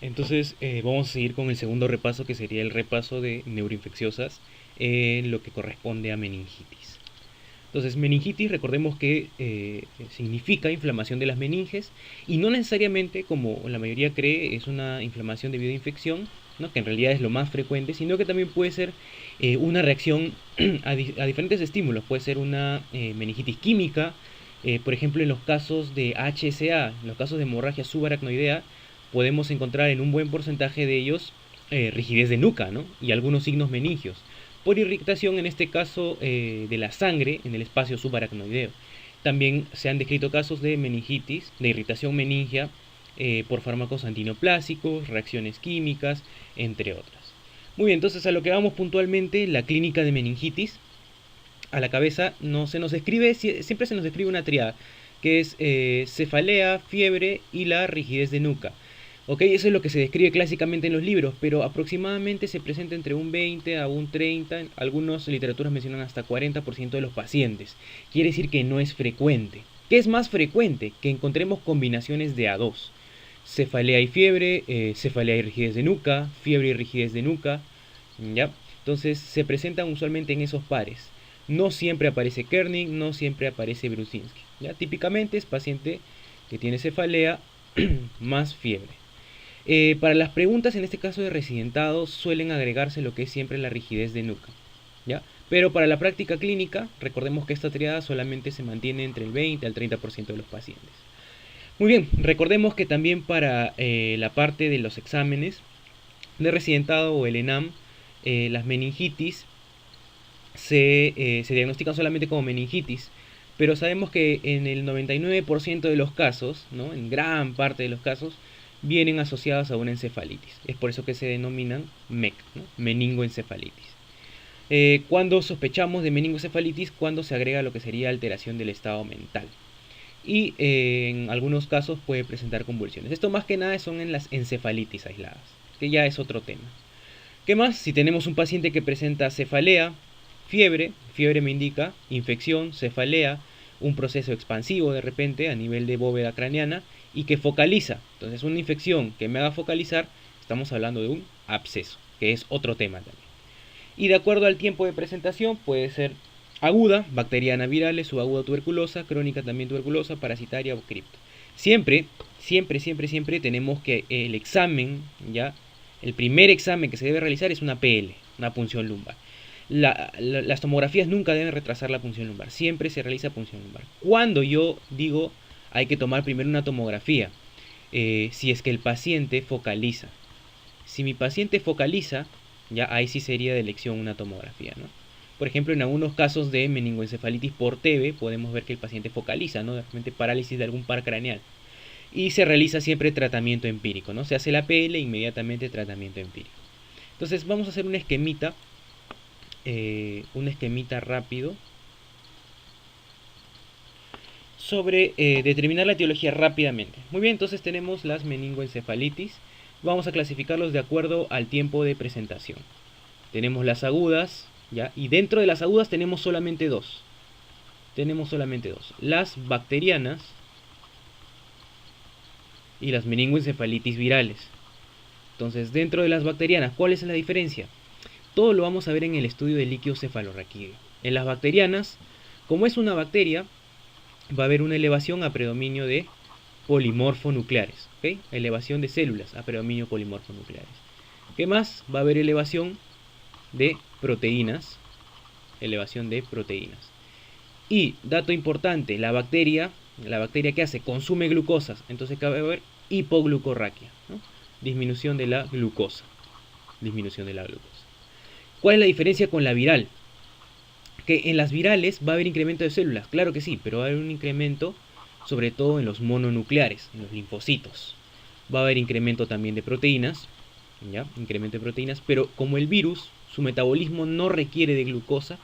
Entonces vamos a seguir con el segundo repaso, que sería el repaso de neuroinfecciosas en lo que corresponde a meningitis. Entonces, meningitis, recordemos que significa inflamación de las meninges y no necesariamente, como la mayoría cree, es una inflamación debido a infección, ¿no? Que en realidad es lo más frecuente, sino que también puede ser una reacción a diferentes estímulos. Puede ser una meningitis química, por ejemplo, en los casos de HSA, en los casos de hemorragia subaracnoidea, podemos encontrar en un buen porcentaje de ellos rigidez de nuca, ¿no? Y algunos signos meningios por irritación, en este caso de la sangre en el espacio subaracnoideo. También se han descrito casos de meningitis, de irritación meningia por fármacos antineoplásicos, reacciones químicas, entre otras. Muy bien, entonces a lo que vamos puntualmente, la clínica de meningitis. A la cabeza no se nos escribe, siempre se nos escribe una triada, que es cefalea, fiebre y la rigidez de nuca. Ok, eso es lo que se describe clásicamente en los libros, pero aproximadamente se presenta entre un 20 a un 30, algunas literaturas mencionan hasta 40% de los pacientes. Quiere decir que no es frecuente. ¿Qué es más frecuente? Que encontremos combinaciones de A2. Cefalea y fiebre, cefalea y rigidez de nuca, fiebre y rigidez de nuca, ¿ya? Entonces se presentan usualmente en esos pares. No siempre aparece Kernig, no siempre aparece Brusinski. ¿Ya? Típicamente es paciente que tiene cefalea más fiebre. Para las preguntas, en este caso de residentados, suelen agregarse lo que es siempre la rigidez de nuca, ¿ya? Pero para la práctica clínica, recordemos que esta triada solamente se mantiene entre el 20 al 30% de los pacientes. Muy bien, recordemos que también para la parte de los exámenes de residentado o el ENAM, las meningitis se diagnostican solamente como meningitis, pero sabemos que en el 99% de los casos, ¿no? En gran parte de los casos, vienen asociadas a una encefalitis. Es por eso que se denominan MEC, ¿no? Meningoencefalitis. Cuando sospechamos de meningoencefalitis, cuando se agrega lo que sería alteración del estado mental. Y en algunos casos puede presentar convulsiones. Esto más que nada son en las encefalitis aisladas, que ya es otro tema. ¿Qué más? Si tenemos un paciente que presenta cefalea, fiebre me indica infección, cefalea, un proceso expansivo de repente a nivel de bóveda craneana y que focaliza. Entonces una infección que me haga focalizar, estamos hablando de un absceso, que es otro tema también. Y de acuerdo al tiempo de presentación puede ser aguda, bacteriana, virales, subaguda, tuberculosa, crónica también tuberculosa, parasitaria o cripto. Siempre, siempre tenemos que el examen, ya, el primer examen que se debe realizar es una PL, una punción lumbar. Las tomografías nunca deben retrasar la punción lumbar, siempre se realiza punción lumbar. Cuando yo digo hay que tomar primero una tomografía, si es que el paciente focaliza. Si mi paciente focaliza, ya ahí sí sería de elección una tomografía, ¿no? Por ejemplo, en algunos casos de meningoencefalitis por TB podemos ver que el paciente focaliza, ¿no? De repente parálisis de algún par craneal. Y se realiza siempre tratamiento empírico, ¿no? Se hace la PL e inmediatamente tratamiento empírico. Entonces vamos a hacer un esquemita rápido sobre determinar la etiología rápidamente. Muy bien, entonces tenemos las meningoencefalitis. Vamos a clasificarlos de acuerdo al tiempo de presentación. Tenemos las agudas, ¿ya? Y dentro de las agudas tenemos solamente dos. Las bacterianas y las meningoencefalitis virales. Entonces, dentro de las bacterianas, ¿cuál es la diferencia? Todo lo vamos a ver en el estudio del líquido cefalorraquídeo. En las bacterianas, como es una bacteria, va a haber una elevación a predominio de polimorfonucleares, ¿ok? Elevación de células a predominio polimorfonucleares. ¿Qué más? Va a haber elevación de proteínas, Y, dato importante, la bacteria que hace, consume glucosas, entonces va a haber hipoglucorraquia, ¿no? Disminución de la glucosa. ¿Cuál es la diferencia con la viral? Que en las virales va a haber incremento de células, claro que sí, pero va a haber un incremento sobre todo en los mononucleares, en los linfocitos. Va a haber incremento también de proteínas, ¿ya? Incremento de proteínas, pero como el virus, su metabolismo no requiere de glucosa,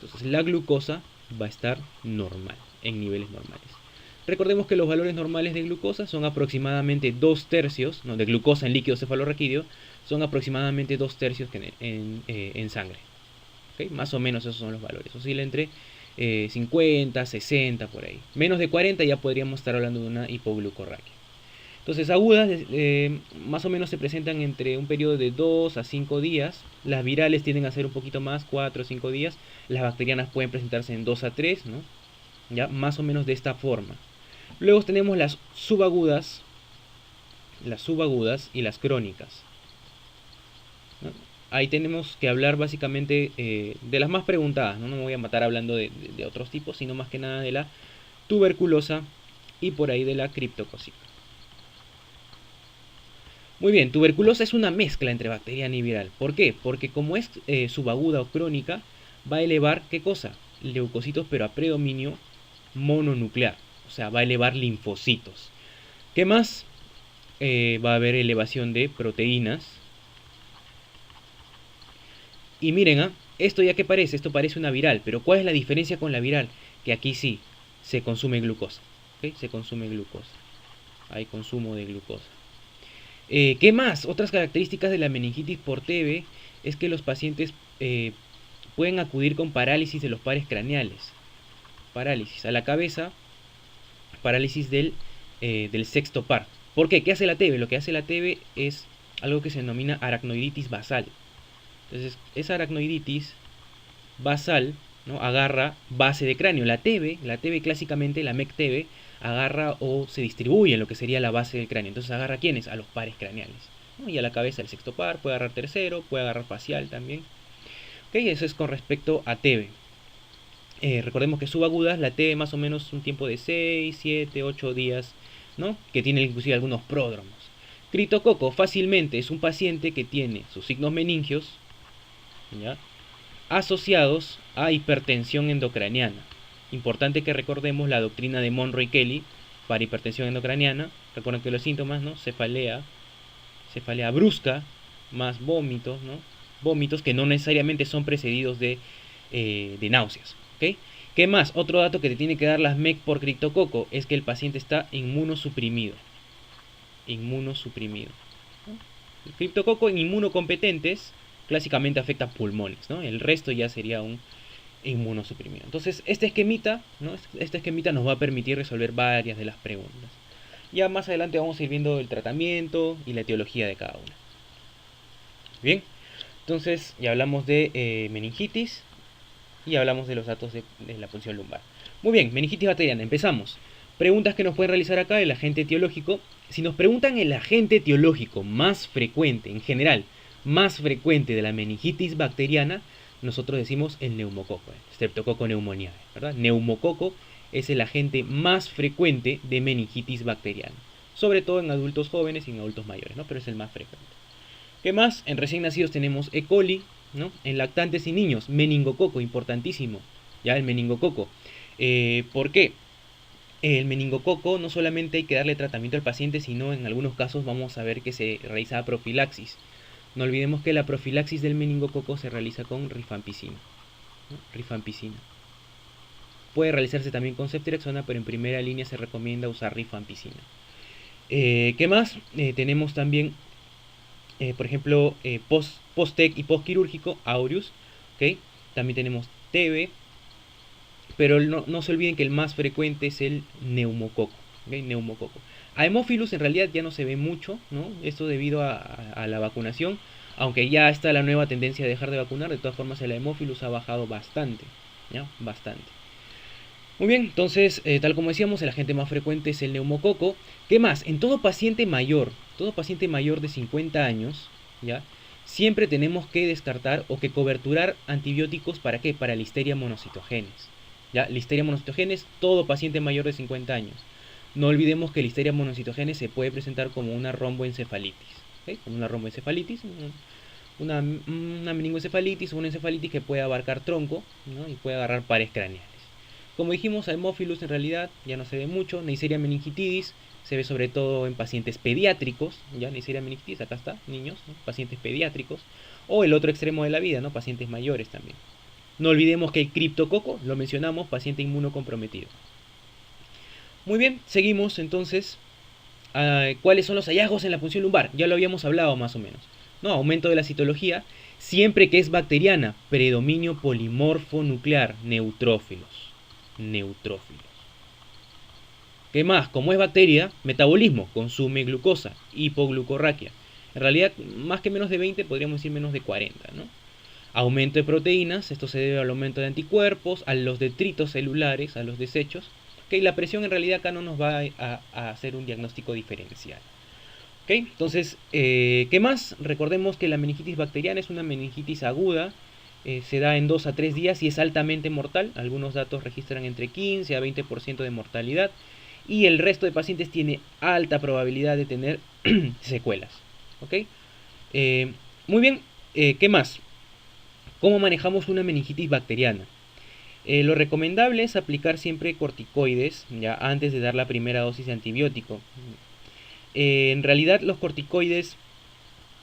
entonces la glucosa va a estar normal, en niveles normales. Recordemos que los valores normales de glucosa son aproximadamente 2/3, ¿no? De glucosa en líquido cefalorraquídeo, son aproximadamente 2/3 en sangre. ¿Okay? Más o menos esos son los valores. Oscila entre 50, 60, por ahí. Menos de 40 ya podríamos estar hablando de una hipoglucorraquia. Entonces agudas más o menos se presentan entre un periodo de 2 a 5 días. Las virales tienden a ser un poquito más, 4 o 5 días. Las bacterianas pueden presentarse en 2 a 3, ¿no? Ya, más o menos de esta forma. Luego tenemos las subagudas y las crónicas, ¿no? Ahí tenemos que hablar básicamente de las más preguntadas, ¿no? No me voy a matar hablando de otros tipos, sino más que nada de la tuberculosa y por ahí de la criptocócica. Muy bien, tuberculosa es una mezcla entre bacteriana y viral. ¿Por qué? Porque como es subaguda o crónica, va a elevar, ¿qué cosa? Leucocitos, pero a predominio mononuclear. O sea, va a elevar linfocitos. ¿Qué más? Va a haber elevación de proteínas. Y miren, esto ya que parece, esto parece una viral, pero ¿cuál es la diferencia con la viral? Que aquí sí se consume glucosa, ¿ok? Se consume glucosa. Hay consumo de glucosa. ¿Qué más? Otras características de la meningitis por TB es que los pacientes pueden acudir con parálisis de los pares craneales. Parálisis a la cabeza, parálisis del sexto par. ¿Por qué? ¿Qué hace la TB? Lo que hace la TB es algo que se denomina aracnoiditis basal. Entonces, esa aracnoiditis basal, ¿no? Agarra base de cráneo. La TB clásicamente, la MEC-TB, agarra o se distribuye en lo que sería la base del cráneo. Entonces agarra a quiénes, a los pares craneales, ¿no? Y a la cabeza el sexto par, puede agarrar tercero, puede agarrar facial también. Ok, eso es con respecto a TB. Recordemos que subagudas, la TB más o menos un tiempo de 6, 7, 8 días, ¿no? Que tiene inclusive algunos pródromos. Criptococo fácilmente es un paciente que tiene sus signos meningios, ¿ya?, asociados a hipertensión endocraniana. Importante que recordemos la doctrina de Monroe y Kelly para hipertensión endocraniana. Recuerden que los síntomas, ¿no? Cefalea brusca, más vómitos, ¿no? Vómitos que no necesariamente son precedidos de náuseas, ¿ok? ¿Qué más? Otro dato que te tiene que dar las MEC por criptococo es que el paciente está inmunosuprimido. Inmunosuprimido, ¿no? El criptococo en inmunocompetentes clásicamente afecta pulmones, ¿no? El resto ya sería un inmunosuprimido. Entonces, este esquemita, ¿no? Este esquemita nos va a permitir resolver varias de las preguntas. Ya más adelante vamos a ir viendo el tratamiento y la etiología de cada una. Bien, entonces ya hablamos de meningitis y hablamos de los datos de la punción lumbar. Muy bien, meningitis bacteriana, empezamos. Preguntas que nos pueden realizar acá, el agente etiológico. Si nos preguntan el agente etiológico más frecuente, en general, más frecuente de la meningitis bacteriana, nosotros decimos el neumococo, Streptococcus pneumoniae, ¿verdad? Neumococo es el agente más frecuente de meningitis bacteriana, sobre todo en adultos jóvenes y en adultos mayores, ¿no? Pero es el más frecuente. ¿Qué más? En recién nacidos tenemos E. coli, ¿no? En lactantes y niños, meningococo, importantísimo, ya el meningococo. ¿Por qué? El meningococo no solamente hay que darle tratamiento al paciente, sino en algunos casos vamos a ver que se realiza profilaxis. No olvidemos que la profilaxis del meningococo se realiza con rifampicina, ¿no? Rifampicina. Puede realizarse también con ceftriaxona, pero en primera línea se recomienda usar rifampicina. ¿Qué más? Tenemos también, por ejemplo, post-TEC y post-quirúrgico, aureus, ¿okay? También tenemos TB, pero no se olviden que el más frecuente es el neumococo, ¿okay? Neumococo. A Haemophilus en realidad ya no se ve mucho, ¿no? Esto debido a la vacunación, aunque ya está la nueva tendencia a dejar de vacunar. De todas formas el Haemophilus ha bajado bastante, ¿ya? Bastante. Muy bien, entonces, tal como decíamos, el agente más frecuente es el neumococo. ¿Qué más? En todo paciente mayor de 50 años, ¿ya?, siempre tenemos que descartar o que coberturar antibióticos. ¿Para qué? Para Listeria monocitogenes, ¿ya? Listeria monocitogenes, todo paciente mayor de 50 años. No olvidemos que Listeria monocitogenes se puede presentar como una romboencefalitis, ¿okay? Como una romboencefalitis, una meningoencefalitis o una encefalitis que puede abarcar tronco, ¿no? Y puede agarrar pares craneales. Como dijimos, Haemophilus en realidad ya no se ve mucho. Neisseria meningitidis se ve sobre todo en pacientes pediátricos, ya Neisseria meningitidis, acá está, niños, ¿no? Pacientes pediátricos, o el otro extremo de la vida, ¿no? Pacientes mayores también. No olvidemos que el criptococo, lo mencionamos, paciente inmunocomprometido. Muy bien, seguimos entonces. ¿Cuáles son los hallazgos en la punción lumbar? Ya lo habíamos hablado más o menos, ¿no? Aumento de la citología, siempre que es bacteriana, predominio polimorfo nuclear, neutrófilos. ¿Ok? ¿Qué más? Como es bacteria, metabolismo, consume glucosa, hipoglucorraquia. En realidad, más que menos de 20, podríamos decir menos de 40, ¿no? Aumento de proteínas, esto se debe al aumento de anticuerpos, a los detritos celulares, a los desechos. ¿Okay? La presión en realidad acá no nos va a hacer un diagnóstico diferencial. ¿Okay? Entonces, ¿qué más? Recordemos que la meningitis bacteriana es una meningitis aguda, se da en 2 a 3 días y es altamente mortal. Algunos datos registran entre 15 a 20% de mortalidad y el resto de pacientes tiene alta probabilidad de tener secuelas. ¿Okay? Muy bien, ¿qué más? ¿Cómo manejamos una meningitis bacteriana? Lo recomendable es aplicar siempre corticoides ya antes de dar la primera dosis de antibiótico. En realidad los corticoides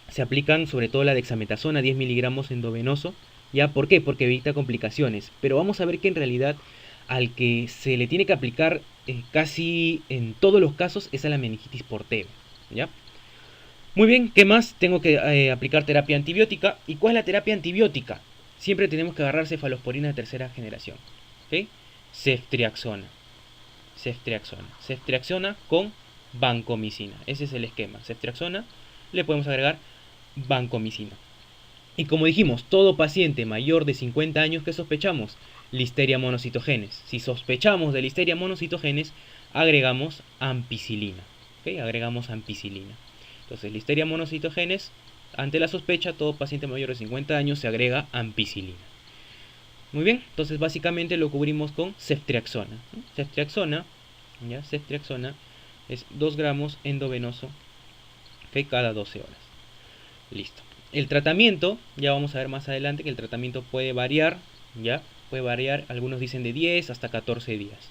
se aplican sobre todo la dexametasona 10 miligramos endovenoso. ¿Ya? ¿Por qué? Porque evita complicaciones. Pero vamos a ver que en realidad al que se le tiene que aplicar casi en todos los casos es a la meningitis por TB. ¿Ya? Muy bien, ¿qué más? Tengo que aplicar terapia antibiótica. ¿Y cuál es la terapia antibiótica? Siempre tenemos que agarrar cefalosporina de tercera generación. ¿Okay? Ceftriaxona. Ceftriaxona con vancomicina. Ese es el esquema. Ceftriaxona, le podemos agregar vancomicina. Y como dijimos, todo paciente mayor de 50 años que sospechamos, Listeria monocitogenes. Si sospechamos de Listeria monocitogenes, agregamos ampicilina. ¿Okay? Agregamos ampicilina. Entonces, Listeria monocitogenes, ante la sospecha, todo paciente mayor de 50 años se agrega ampicilina. Muy bien, entonces básicamente lo cubrimos con ceftriaxona. Ceftriaxona, ¿ya? Ceftriaxona es 2 gramos endovenoso, ¿okay? Cada 12 horas. Listo. El tratamiento, ya vamos a ver más adelante que el tratamiento puede variar, ¿ya? Puede variar, algunos dicen de 10 hasta 14 días.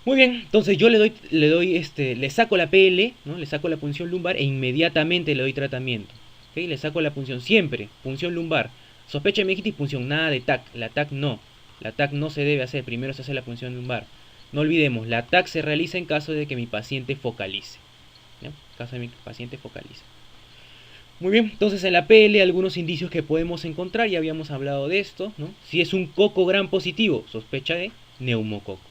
Muy bien, entonces yo le saco la PL, ¿no? Le saco la punción lumbar e inmediatamente le doy tratamiento. ¿Okay? Le saco la punción siempre, punción lumbar. Sospecha de meningitis, punción, nada de TAC. La TAC no. La TAC no se debe hacer, primero se hace la punción lumbar. No olvidemos, la TAC se realiza en caso de que mi paciente focalice. ¿Ya? En caso de que mi paciente focalice. Muy bien, entonces en la PL algunos indicios que podemos encontrar, ya habíamos hablado de esto, ¿no? Si es un coco gran positivo, sospecha de neumococo.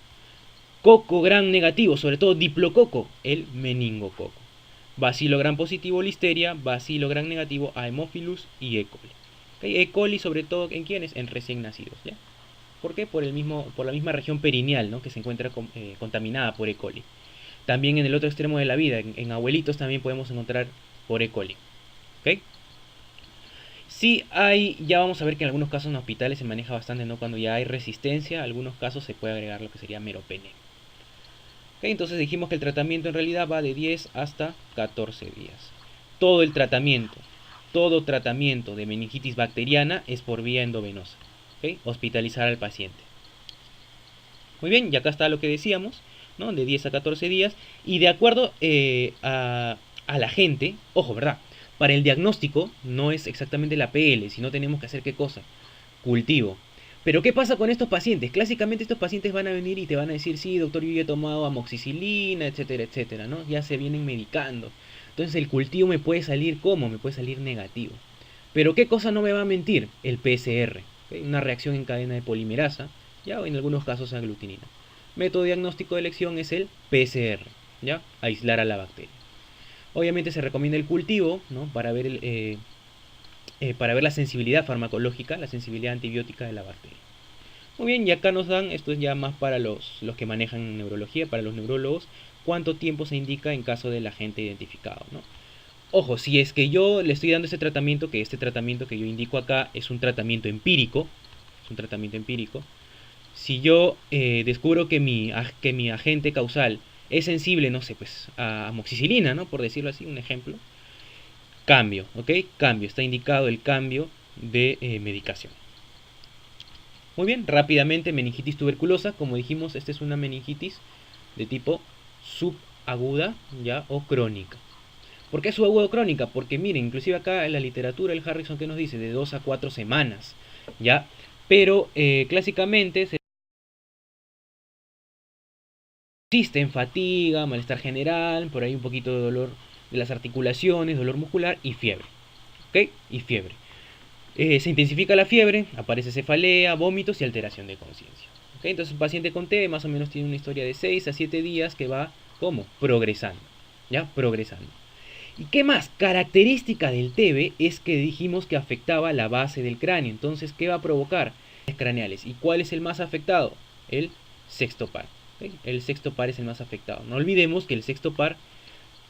Coco gran negativo, sobre todo diplococo, el meningococo. Bacilo gran positivo, listeria. Bacilo gran negativo, Haemophilus y E. coli. ¿Okay? E. coli sobre todo en quiénes, en recién nacidos, ¿ya? ¿Por qué? Por la misma región perineal, ¿no? Que se encuentra contaminada por E. coli. También en el otro extremo de la vida, en abuelitos también podemos encontrar por E. coli. ¿Okay? Sí hay, ya vamos a ver que en algunos casos en hospitales se maneja bastante, ¿no? Cuando ya hay resistencia, en algunos casos se puede agregar lo que sería meropenem. ¿Okay? Entonces dijimos que el tratamiento en realidad va de 10 hasta 14 días. Todo tratamiento de meningitis bacteriana es por vía endovenosa. ¿Okay? Hospitalizar al paciente. Muy bien, y acá está lo que decíamos, ¿no? De 10 a 14 días. Y de acuerdo a la gente, ojo, ¿verdad? Para el diagnóstico no es exactamente la PL, sino tenemos que hacer ¿qué cosa? Cultivo. Pero ¿qué pasa con estos pacientes? Clásicamente estos pacientes van a venir y te van a decir, sí, doctor, yo ya he tomado amoxicilina, etcétera, etcétera, ¿no? Ya se vienen medicando. Entonces el cultivo me puede salir ¿cómo? Me puede salir negativo. Pero ¿qué cosa no me va a mentir? El PCR, ¿okay? Una reacción en cadena de polimerasa, ¿ya? O en algunos casos aglutinina. Método diagnóstico de elección es el PCR, ¿ya? Aislar a la bacteria. Obviamente se recomienda el cultivo, ¿no? Para ver la sensibilidad farmacológica, la sensibilidad antibiótica de la bacteria. Muy bien, y acá nos dan, esto es ya más para los que manejan neurología, para los neurólogos, cuánto tiempo se indica en caso del agente identificado, ¿no? Ojo, si es que yo le estoy dando este tratamiento que yo indico acá es un tratamiento empírico, si yo descubro que mi agente causal es sensible, no sé, pues a amoxicilina, ¿no? Por decirlo así, un ejemplo. Cambio, ¿ok? Cambio, está indicado el cambio de medicación. Muy bien, rápidamente, meningitis tuberculosa. Como dijimos, esta es una meningitis de tipo subaguda, ¿ya? O crónica. ¿Por qué subaguda o crónica? Porque miren, inclusive acá en la literatura, el Harrison que nos dice, de 2 a 4 semanas, ¿ya? Pero clásicamente se consiste en fatiga, malestar general, por ahí un poquito de dolor de las articulaciones, dolor muscular y fiebre. ¿Ok? Y fiebre. Se intensifica la fiebre, aparece cefalea, vómitos y alteración de conciencia. ¿Ok? Entonces, un paciente con TB más o menos tiene una historia de 6 a 7 días que va, ¿cómo? Progresando, ¿ya? Progresando. ¿Y qué más? Característica del TB es que dijimos que afectaba la base del cráneo. Entonces, ¿qué va a provocar? Craneales. ¿Y cuál es el más afectado? El sexto par. ¿Okay? El sexto par es el más afectado. No olvidemos que el sexto par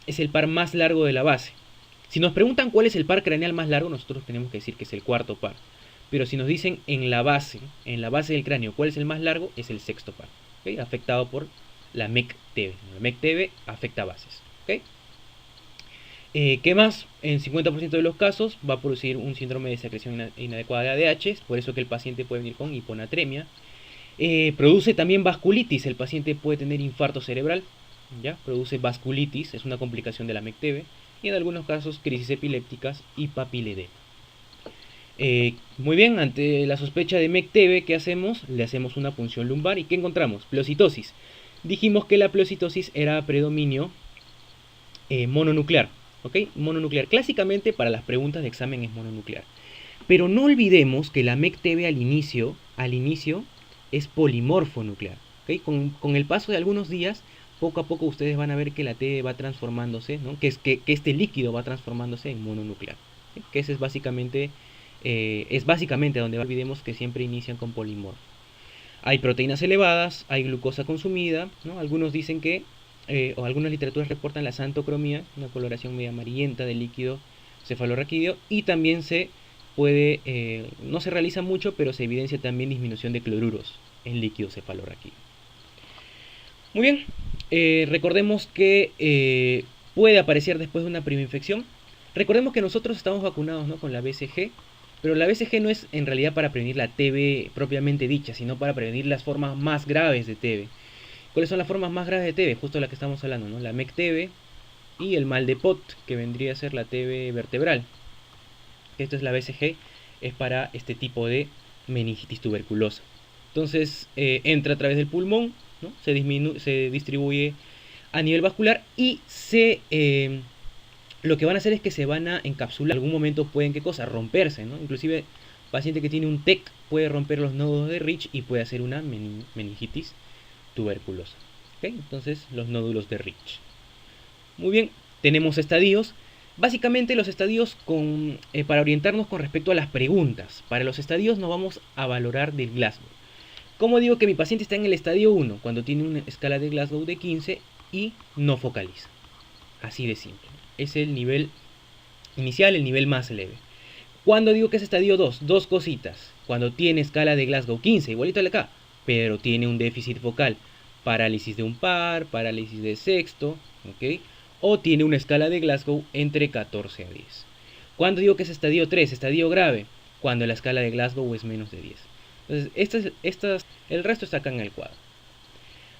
es el par más largo de la base. Si nos preguntan cuál es el par craneal más largo, nosotros tenemos que decir que es el cuarto par. Pero si nos dicen en la base del cráneo, cuál es el más largo, es el sexto par. ¿Okay? Afectado por la MEC-TB. La MEC-TB afecta bases. ¿Okay? ¿Qué más? En 50% de los casos va a producir un síndrome de secreción inadecuada de ADH, por eso que el paciente puede venir con hiponatremia. Produce también vasculitis, el paciente puede tener infarto cerebral, ¿ya? Produce vasculitis, es una complicación de la MEC-TB, y en algunos casos crisis epilépticas y papiledema. Muy bien, ante la sospecha de MEC-TB, ¿qué hacemos? Le hacemos una punción lumbar y ¿qué encontramos? Pleocitosis. Dijimos que la pleocitosis era predominio mononuclear. ¿Ok? Mononuclear. Clásicamente para las preguntas de examen es mononuclear. Pero no olvidemos que la MEC-TB al inicio es polimorfo nuclear. ¿Okay? Con el paso de algunos días, poco a poco ustedes van a ver que la TB va transformándose, ¿no? que este líquido va transformándose en mononuclear. ¿Okay? Que ese es básicamente donde olvidemos que siempre inician con polimorfo. Hay proteínas elevadas, hay glucosa consumida, ¿no? Algunos dicen que o algunas literaturas reportan la xantocromía, una coloración medio amarillenta del líquido cefalorraquídeo, y también se puede, no se realiza mucho, pero se evidencia también disminución de cloruros en líquido cefalorraquídeo. Muy bien, recordemos que puede aparecer después de una primera infección. Recordemos que nosotros estamos vacunados, ¿no? con la BCG, pero la BCG no es en realidad para prevenir la TB propiamente dicha, sino para prevenir las formas más graves de TB. ¿Cuáles son las formas más graves de TB? Justo la que estamos hablando, ¿no? La MEC-TB y el mal de Pot, que vendría a ser la TB vertebral. Esto es la BCG, es para este tipo de meningitis tuberculosa. Entonces entra a través del pulmón, ¿no? se distribuye a nivel vascular y lo que van a hacer es que se van a encapsular. En algún momento pueden, ¿qué cosa? Romperse, ¿no? Inclusive paciente que tiene un TEC puede romper los nódulos de Rich y puede hacer una meningitis tuberculosa. ¿Okay? Entonces, los nódulos de Rich. Muy bien, tenemos estadios. Básicamente los estadios para orientarnos con respecto a las preguntas. Para los estadios nos vamos a valorar del Glasgow. ¿Cómo digo que mi paciente está en el estadio 1? Cuando tiene una escala de Glasgow de 15 y no focaliza. Así de simple. Es el nivel inicial, el nivel más leve. Cuando digo que es estadio 2, dos cositas. Cuando tiene escala de Glasgow 15, igualito al acá, pero tiene un déficit focal, parálisis de un par, parálisis de sexto, ¿ok? O tiene una escala de Glasgow entre 14 a 10. Cuando digo que es estadio 3, estadio grave, cuando la escala de Glasgow es menos de 10. Entonces, el resto está acá en el cuadro.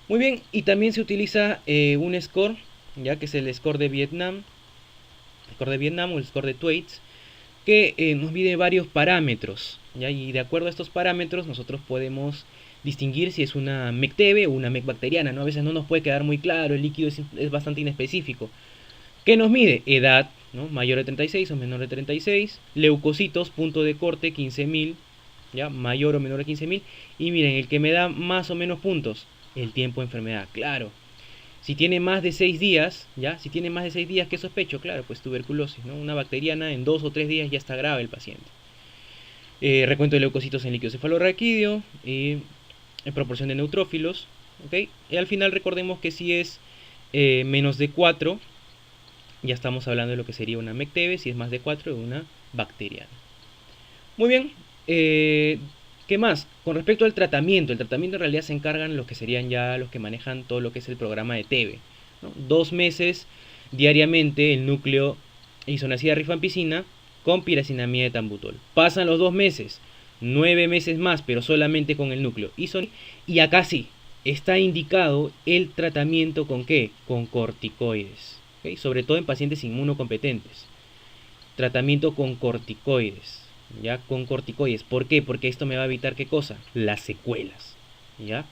Muy bien, y también se utiliza un score, ya que es el score de Vietnam, o el score de Thwaites, que nos mide varios parámetros, ¿ya? Y de acuerdo a estos parámetros nosotros podemos distinguir si es una MEC-TB o una MEC bacteriana, ¿no? A veces no nos puede quedar muy claro, el líquido es bastante inespecífico. ¿Qué nos mide? Edad, ¿no? Mayor de 36 o menor de 36, leucocitos, punto de corte 15.000, ¿ya? Mayor o menor de 15.000, y miren, el que me da más o menos puntos, el tiempo de enfermedad, claro. Si tiene más de 6 días, ¿ya? Si tiene más de 6 días, ¿qué sospecho? Claro, pues tuberculosis, ¿no? Una bacteriana en 2 o 3 días ya está grave el paciente. Recuento de leucocitos en líquido cefalorraquídeo y en proporción de neutrófilos, ¿ok? Y al final recordemos que si es menos de 4, ya estamos hablando de lo que sería una MEC-TB, si es más de 4, una bacteriana. Muy bien, ¿qué más? Con respecto al tratamiento, el tratamiento en realidad se encargan los que serían ya los que manejan todo lo que es el programa de TB, ¿no? 2 meses diariamente el núcleo isoniazida rifampicina con piracinamida de tambutol. Pasan los 2 meses, 9 meses más, pero solamente con el núcleo y acá sí, está indicado el tratamiento con ¿qué? Con corticoides, ¿okay? Sobre todo en pacientes inmunocompetentes. Tratamiento con corticoides, ¿ya? Con corticoides. ¿Por qué? Porque esto me va a evitar ¿qué cosa? Las secuelas, ¿ya?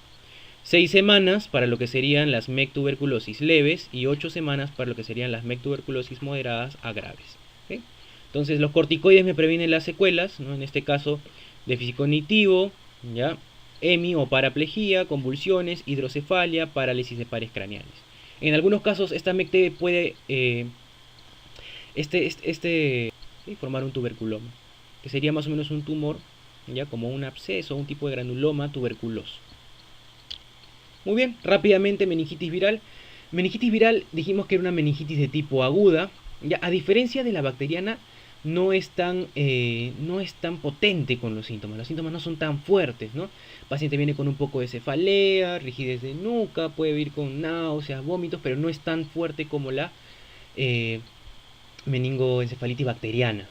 6 semanas para lo que serían las MEC tuberculosis leves y 8 semanas para lo que serían las MEC tuberculosis moderadas a graves, ¿okay? Entonces los corticoides me previenen las secuelas, ¿no? En este caso déficit cognitivo, ¿ya? EMI o paraplegia, convulsiones, hidrocefalia, parálisis de pares craneales. En algunos casos esta MECT puede formar un tuberculoma, que sería más o menos un tumor, ya como un absceso, un tipo de granuloma tuberculoso. Muy bien, rápidamente meningitis viral. Meningitis viral dijimos que era una meningitis de tipo aguda, ya a diferencia de la bacteriana no es tan potente con los síntomas no son tan fuertes, ¿no? El paciente viene con un poco de cefalea, rigidez de nuca, puede venir con náuseas, vómitos, pero no es tan fuerte como la meningoencefalitis bacteriana.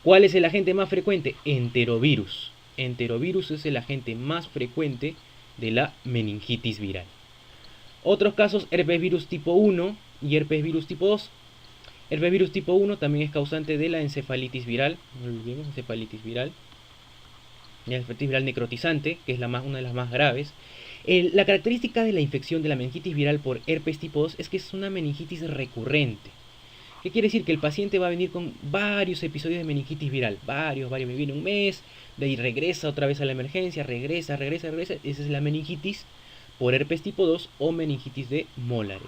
¿Cuál es el agente más frecuente? Enterovirus. Enterovirus es el agente más frecuente de la meningitis viral. Otros casos, herpes virus tipo 1 y herpes virus tipo 2. Herpes virus tipo 1 también es causante de la encefalitis viral, no olvidemos, encefalitis viral. La encefalitis viral necrotizante, que es una de las más graves. La característica de la infección de la meningitis viral por herpes tipo 2 es que es una meningitis recurrente. ¿Qué quiere decir? Que el paciente va a venir con varios episodios de meningitis viral, varios, me viene un mes, de ahí regresa otra vez a la emergencia, regresa, esa es la meningitis por herpes tipo 2 o meningitis de Mollaret.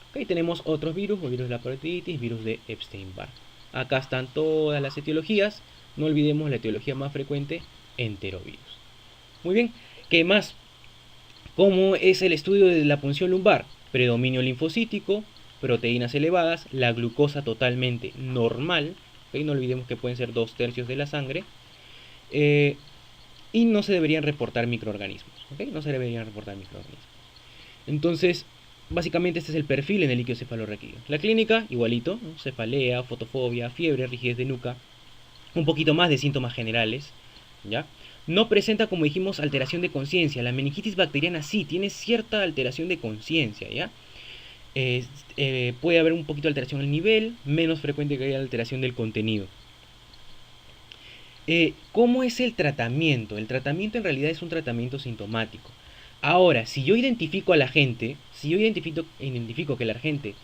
Ok, tenemos otros virus, el virus de la parotiditis, virus de Epstein-Barr. Acá están todas las etiologías, no olvidemos la etiología más frecuente, enterovirus. Muy bien, ¿qué más? ¿Cómo es el estudio de la punción lumbar? Predominio linfocítico, proteínas elevadas, la glucosa totalmente normal, ¿okay? No olvidemos que pueden ser 2/3 de la sangre, y no se deberían reportar microorganismos, ¿okay? No se deberían reportar microorganismos. Entonces, básicamente este es el perfil en el líquido cefalorraquídeo. La clínica, igualito, ¿no? Cefalea, fotofobia, fiebre, rigidez de nuca, un poquito más de síntomas generales, ¿ya? No presenta, como dijimos, alteración de conciencia. La meningitis bacteriana sí tiene cierta alteración de conciencia, ¿ya? Puede haber un poquito de alteración del nivel, menos frecuente que haya alteración del contenido. ¿Cómo es el tratamiento? El tratamiento en realidad es un tratamiento sintomático. Ahora, si yo identifico a la gente, si yo identifico que la gente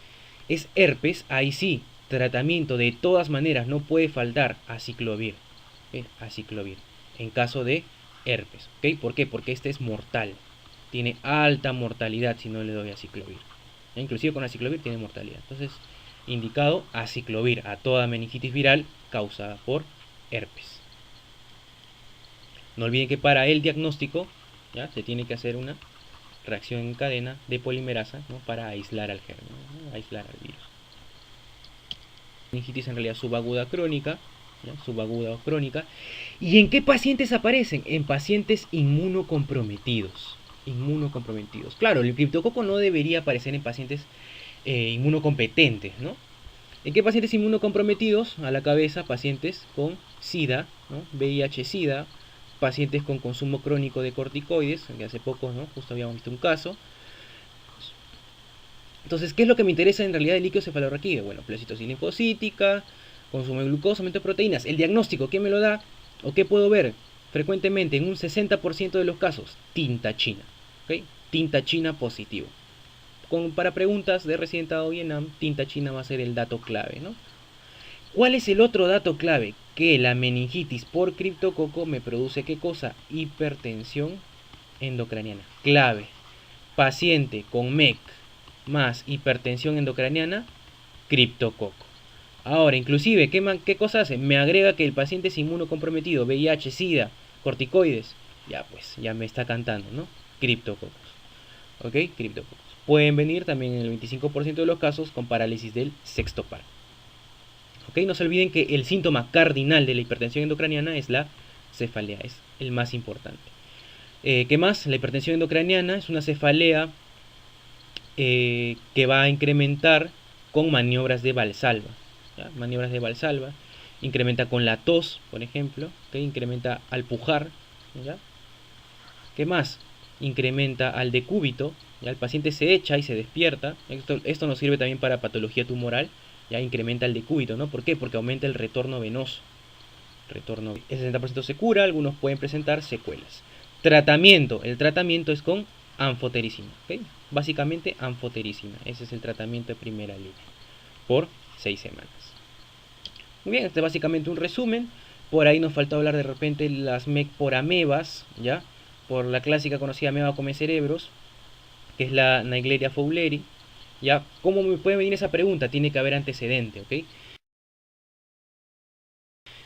es herpes, ahí sí, tratamiento de todas maneras, no puede faltar aciclovir. Aciclovir, en caso de herpes. ¿Okay? ¿Por qué? Porque este es mortal. Tiene alta mortalidad si no le doy aciclovir. Inclusive con aciclovir tiene mortalidad. Entonces, indicado aciclovir a toda meningitis viral causada por herpes. No olviden que para el diagnóstico ¿ya? Se tiene que hacer una reacción en cadena de polimerasa, ¿no? Para aislar al germen, ¿no? Aislar al virus. Meningitis en realidad subaguda crónica, ¿ya? Subaguda o crónica. ¿Y en qué pacientes aparecen? En pacientes inmunocomprometidos. Inmunocomprometidos. Claro, el criptococo no debería aparecer en pacientes inmunocompetentes, ¿no? ¿En qué pacientes inmunocomprometidos? A la cabeza, pacientes con SIDA, ¿no? VIH-SIDA, pacientes con consumo crónico de corticoides, que hace poco, ¿no? Justo habíamos visto un caso. Entonces, ¿qué es lo que me interesa en realidad del líquido cefalorraquídeo? Bueno, pleocitosis linfocítica, consumo de glucosa, aumento de proteínas. El diagnóstico, ¿qué me lo da? ¿O qué puedo ver? Frecuentemente, en un 60% de los casos, tinta china. ¿Okay? Tinta china positivo. Para preguntas de residentado y ENAM, tinta china va a ser el dato clave, ¿no? ¿Cuál es el otro dato clave? Que la meningitis por criptococo me produce ¿qué cosa? Hipertensión endocraniana. Clave. Paciente con MEC más hipertensión endocraniana, criptococo. Ahora, inclusive, ¿qué cosa hace? Me agrega que el paciente es inmunocomprometido, VIH, SIDA, corticoides. Ya pues, ya me está cantando, ¿no? Criptococos. ¿Ok? Criptococos. Pueden venir también en el 25% de los casos con parálisis del sexto par. ¿Ok? No se olviden que el síntoma cardinal de la hipertensión endocraniana es la cefalea, es el más importante. ¿Qué más? La hipertensión endocraniana es una cefalea que va a incrementar con maniobras de Valsalva. ¿Ya? Maniobras de Valsalva. Incrementa con la tos, por ejemplo. ¿Okay? Incrementa al pujar. ¿Ya? ¿Qué más? Incrementa al decúbito. ¿Ya? El paciente se echa y se despierta. Esto nos sirve también para patología tumoral. Ya incrementa el decúbito, ¿no? ¿Por qué? Porque aumenta el retorno venoso. El 60% se cura, algunos pueden presentar secuelas. Tratamiento. El tratamiento es con anfotericina. ¿Okay? Básicamente anfotericina. Ese es el tratamiento de primera línea. Por 6 semanas. Muy bien, este es básicamente un resumen. Por ahí nos faltó hablar de repente las MEC por amebas, ¿ya? por la clásica conocida ameba come cerebros, que es la Naegleria fowleri. ¿Ya? ¿Cómo me puede venir esa pregunta? Tiene que haber antecedente, ¿ok?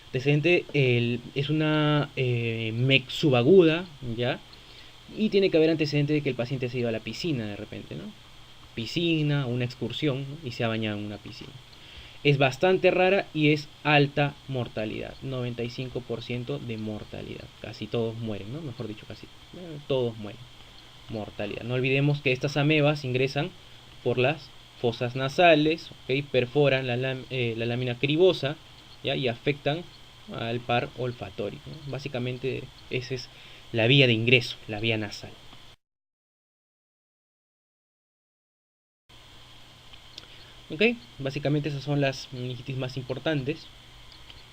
Antecedente es una MEC subaguda, ¿ya? Y tiene que haber antecedente de que el paciente se ha ido a la piscina de repente, ¿no? Piscina, una excursión, ¿no? Y se ha bañado en una piscina. Es bastante rara y es alta mortalidad, 95% de mortalidad. Casi todos mueren, ¿no? Mejor dicho, casi todos mueren. Mortalidad. No olvidemos que estas amebas ingresan por las fosas nasales, ¿okay? Perforan la lámina cribosa, ¿ya? Y afectan al par olfatorio, ¿no? Básicamente esa es la vía de ingreso, la vía nasal. ¿Ok? Básicamente esas son las meningitis más importantes.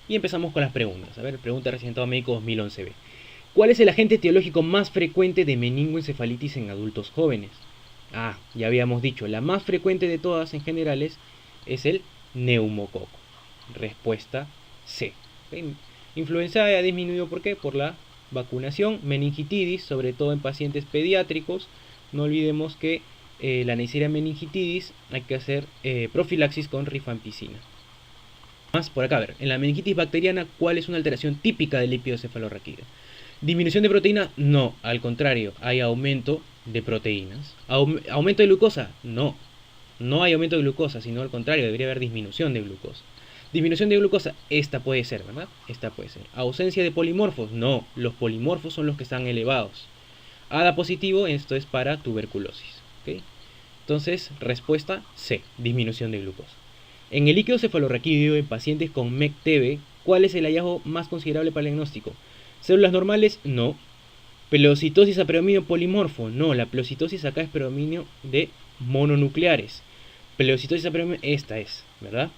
Y empezamos con las preguntas. A ver, pregunta Residentado Médico 2011B. ¿Cuál es el agente etiológico más frecuente de meningoencefalitis en adultos jóvenes? Ah, ya habíamos dicho, la más frecuente de todas en generales es el neumococo. Respuesta C. ¿Okay? Influenza ha disminuido, ¿por qué? Por la vacunación, meningitidis, sobre todo en pacientes pediátricos. No olvidemos que la Neisseria meningitidis hay que hacer profilaxis con rifampicina. Más por acá, a ver, en la meningitis bacteriana, ¿cuál es una alteración típica del lípido cefalorraquídeo? ¿Disminución de proteína? No, al contrario, hay aumento de proteínas. ¿Aumento de glucosa? No, no hay aumento de glucosa, sino al contrario, debería haber disminución de glucosa. Disminución de glucosa, esta puede ser, ¿verdad? Esta puede ser. ¿Ausencia de polimorfos? No, los polimorfos son los que están elevados. ADA positivo, esto es para tuberculosis. ¿Okay? Entonces, respuesta C, disminución de glucosa. En el líquido cefalorraquídeo en pacientes con MEC-TB, ¿cuál es el hallazgo más considerable para el diagnóstico? ¿Células normales? No. ¿Pleocitosis a predominio polimorfo? No, la pleocitosis acá es predominio de mononucleares. Pleocitosis a predominio, esta es, ¿verdad?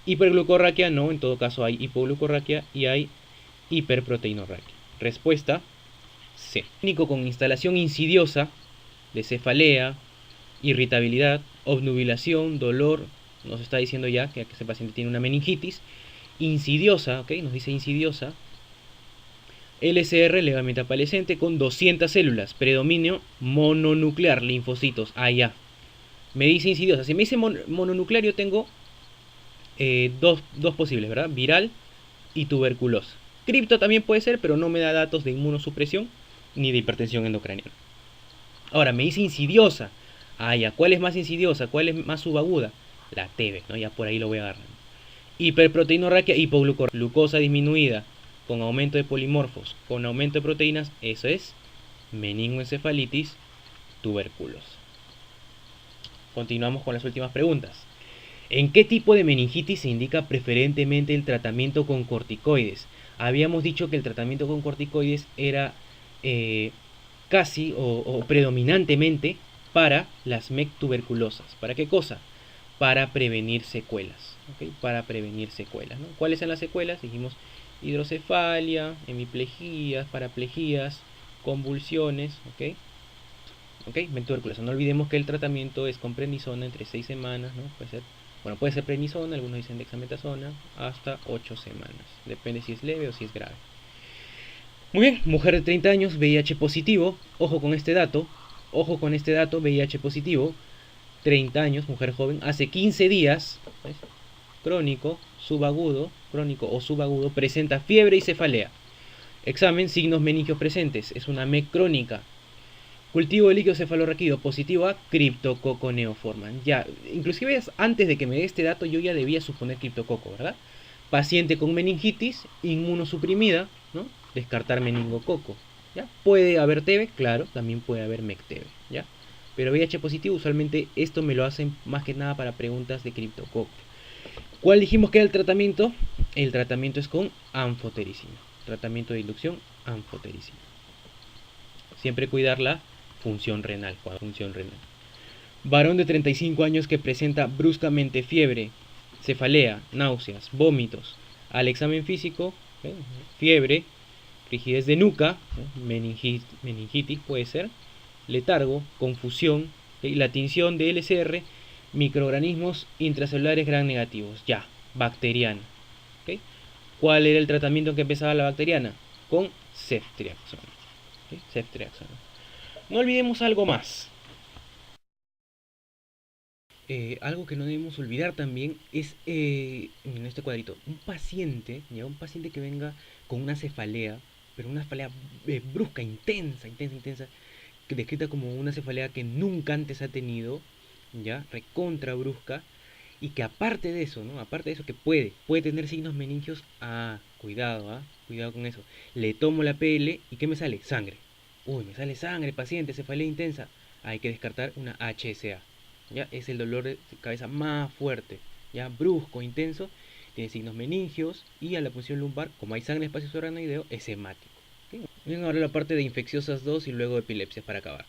Hiperglucorraquia, no, en todo caso hay hipoglucorraquia y hay hiperproteinorraquia. Respuesta C. Clínico con instalación insidiosa de cefalea, irritabilidad, obnubilación, dolor, nos está diciendo ya que ese paciente tiene una meningitis insidiosa, ¿ok? Nos dice insidiosa. LCR, levemente apalescente, con 200 células, predominio mononuclear, linfocitos, ya. Me dice insidiosa, si me dice mononuclear yo tengo dos posibles, ¿verdad? Viral y tuberculosa. Cripto también puede ser, pero no me da datos de inmunosupresión ni de hipertensión endocraniana. Ahora, me dice insidiosa, ya, ¿cuál es más insidiosa? ¿Cuál es más subaguda? La TB, ¿no? Ya por ahí lo voy a agarrar. Hiperproteinorraquia, hipoglucorraquia, glucosa disminuida, con aumento de polimorfos, con aumento de proteínas, eso es meningoencefalitis tuberculosa. Continuamos con las últimas preguntas. ¿En qué tipo de meningitis se indica preferentemente el tratamiento con corticoides? Habíamos dicho que el tratamiento con corticoides era casi o predominantemente para las MEC tuberculosas. ¿Para qué cosa? Para prevenir secuelas. ¿Okay? Para prevenir secuelas, ¿no? ¿Cuáles son las secuelas? Dijimos hidrocefalia, hemiplejías, paraplejías, convulsiones, ¿ok? ¿Ok? Tuberculosa. No olvidemos que el tratamiento es con prednisona entre 6 semanas, ¿no? Puede ser prednisona, algunos dicen dexametasona, hasta 8 semanas. Depende si es leve o si es grave. Muy bien, mujer de 30 años, VIH positivo. Ojo con este dato, VIH positivo, 30 años, mujer joven, hace 15 días, ¿ves? Crónico, subagudo, crónico o subagudo, presenta fiebre y cefalea. Examen, signos meningios presentes, es una MEC crónica. Cultivo de líquido cefalorraquídeo positivo a Cryptococcus neoformans. Ya, inclusive antes de que me dé este dato yo ya debía suponer Cryptococcus, ¿verdad? Paciente con meningitis, inmunosuprimida, ¿no? Descartar meningococo, ¿ya? Puede haber TB, claro, también puede haber MEC-TB, ¿ya? Pero VIH positivo usualmente esto me lo hacen más que nada para preguntas de Cryptococcus. ¿Cuál dijimos que era el tratamiento? El tratamiento es con anfotericina. Tratamiento de inducción, anfotericina. Siempre cuidar la función renal. Varón de 35 años que presenta bruscamente fiebre, cefalea, náuseas, vómitos. Al examen físico, fiebre, rigidez de nuca, meningitis puede ser, letargo, confusión, la tinción de LCR, microorganismos intracelulares gram negativos, ya, bacteriana. ¿Okay? ¿Cuál era el tratamiento en que empezaba la bacteriana? Con ceftriaxona. ¿sí? Ceftriaxona. No olvidemos algo más. Algo que no debemos olvidar también es, en este cuadrito, un paciente, ¿ya? Un paciente que venga con una cefalea, pero una cefalea brusca, intensa, intensa, intensa, que descrita como una cefalea que nunca antes ha tenido, ya, recontra brusca, y que aparte de eso, ¿no? Aparte de eso que puede tener signos meningios, cuidado, cuidado con eso. Le tomo la PL y ¿qué me sale? Sangre. Uy, me sale sangre, paciente, cefalea intensa. Hay que descartar una HSA. Ya es el dolor de cabeza más fuerte, ya brusco, intenso, tiene signos meningios y a la punción lumbar, como hay sangre en espacio subaracnoideo, es hemático. ¿Ok? Bien, ahora la parte de infecciosas 2 y luego epilepsia para acabar.